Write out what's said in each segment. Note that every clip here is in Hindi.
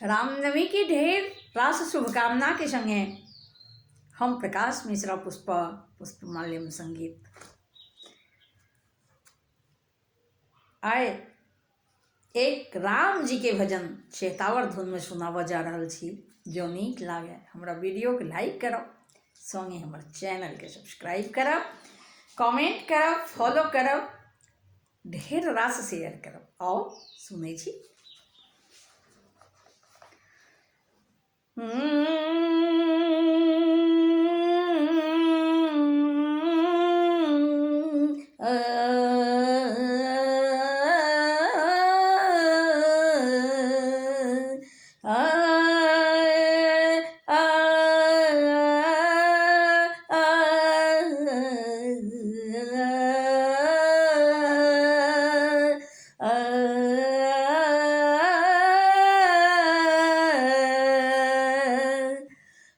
रामनवमी की ढेर रास शुभकामना के संगे हम प्रकाश मिश्रा पुष्पमाल्यम संगीत आए एक राम जी के भजन चेतावर धुन में सुनावा जा रहा छी। जो नीक लागे हमरा वीडियो के लाइक करब, संगे हमर चैनल के सब्सक्राइब करब, कमेंट करब, फॉलो करब, ढेर रास शेयर करब। आओ सुनै छी।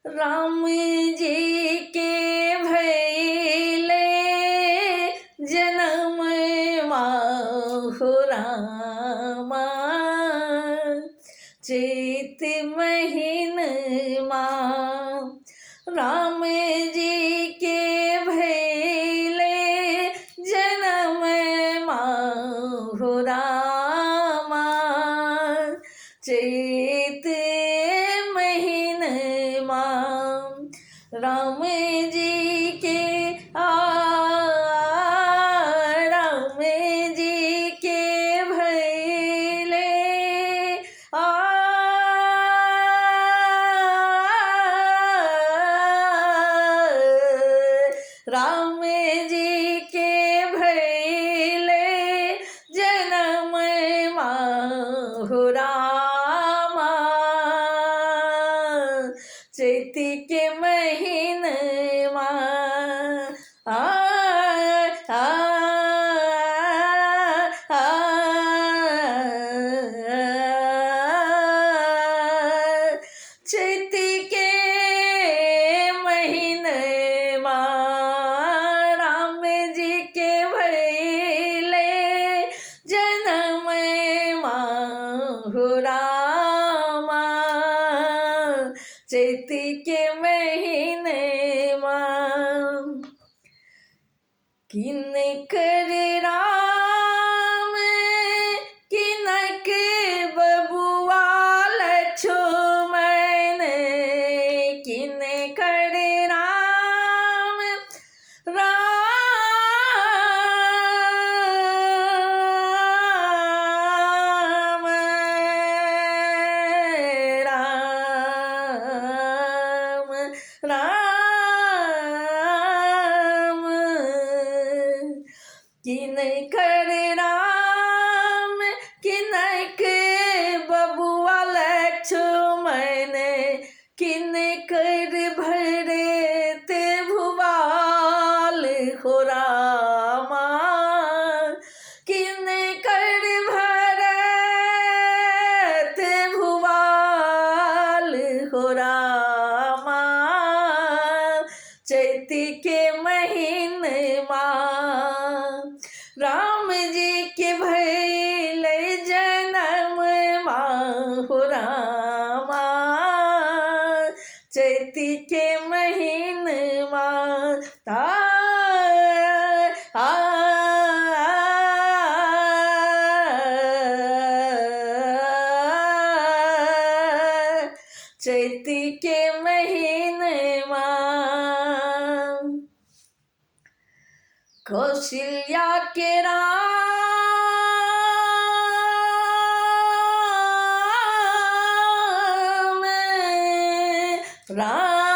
राम जी के भैले जन्म माहु रामा, चैत महीन माँ। राम जी के भैले जन्म माहु रामा, चैत महीन माँ। राम जी के राम जी के भैले राम जी के भैले जन्म माहु रामा, चैत के महीन माँ। चैत के महीन माँ, राम जी के भैले जन्म माहु रामा, चैत के महीने माँ। किनकर राम किनक बबुआ लक्ष्मण, किनकर राम किनकर राम किनक बबुआ लक्ष्मण, किनकर भरत भुवाल हो रामा, किनकर भरत भुवाल हो रामा, चैत के महीन माँ। राम जी के भैले जन्म माहु रामा, चैत के महीन माँ। चैत के महीन माँ। कौशल्या के राम राम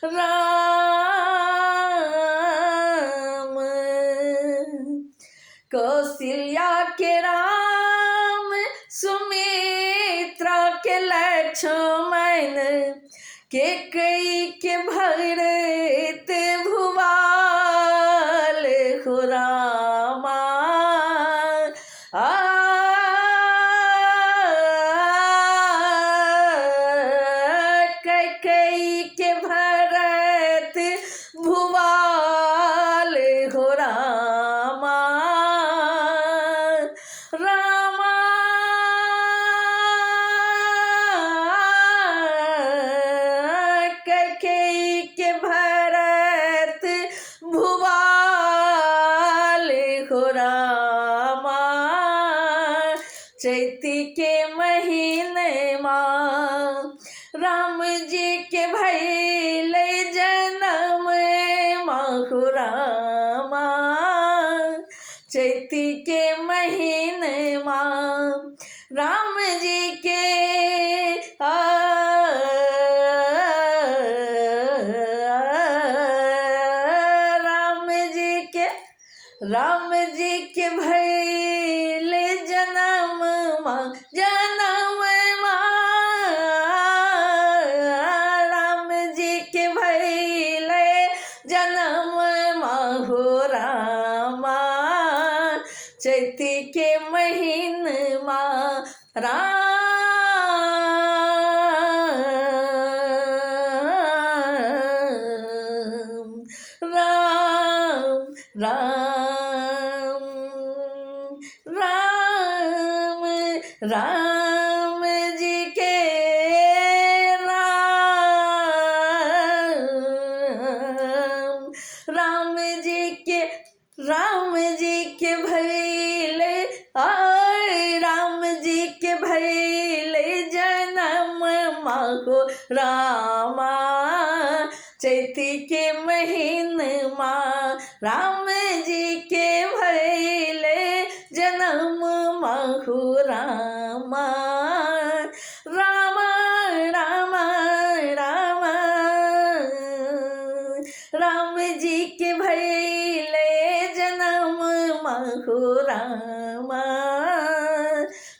राम। कौशल्या के राम सुमित्रा के लक्ष्मण, के कई के भरत भुवाल हो रामा, कई के भरत भुवाल हो रामा, हो रामा, चैती के महीने माँ राम जी के भैले जन्म माहु रामा, चैती के महीने माँ राम जी के राम जी के भैले जन्म माँ, जन्म माँ राम जी के भैले जन्म माँ हो रामा, चैती के महीन माँ राम राम राम राम राम जी के राम जी के भैले राम जी के भैले जन्म माहो रामा, चैती के महीन माँ राम जी के भैले जन्म माहु रामा, रामा रामा रामा राम जी के भैले जन्म माहु रामा,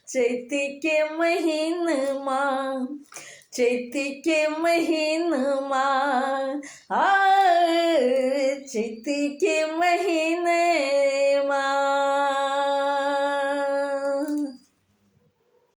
चैती के महीन माँ, चैती के महीन माँ चैती के महीन